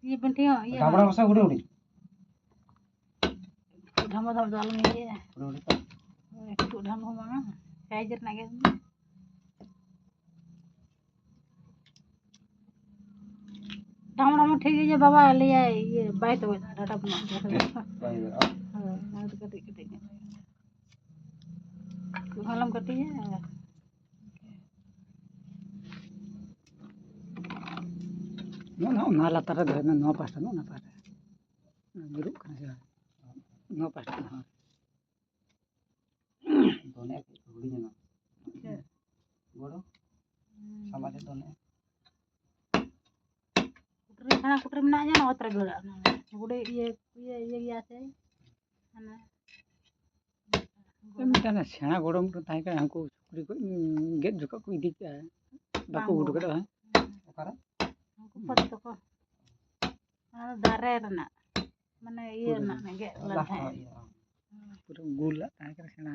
ये बंटी हो ये ढाबड़ा मसा उड़ी उड़ी ढामा धाम दाल में ये उड़ी एक ढाम हो मांगा काइजर ना के ढामा ठीक है ये बाबा ले आए ये बाय तो डाटा बना हां तो कटी हलम कटी है ना लातार नो पास्टा नो ना पास्टा गुरु नो पास्टा हां दोने उड़ी ना गोड़ो समाज दोने कुटरी में ना जाना ओतरा गड़ा गुडे ये गया से है मिटाना सेना गोड़म ताई का हमको छुकरी को गेट झुका को इदी के बाको उड़ गड़ा है ओकरा पत को दारे रना माने ये ना गे पूरा गुल ताई का सेना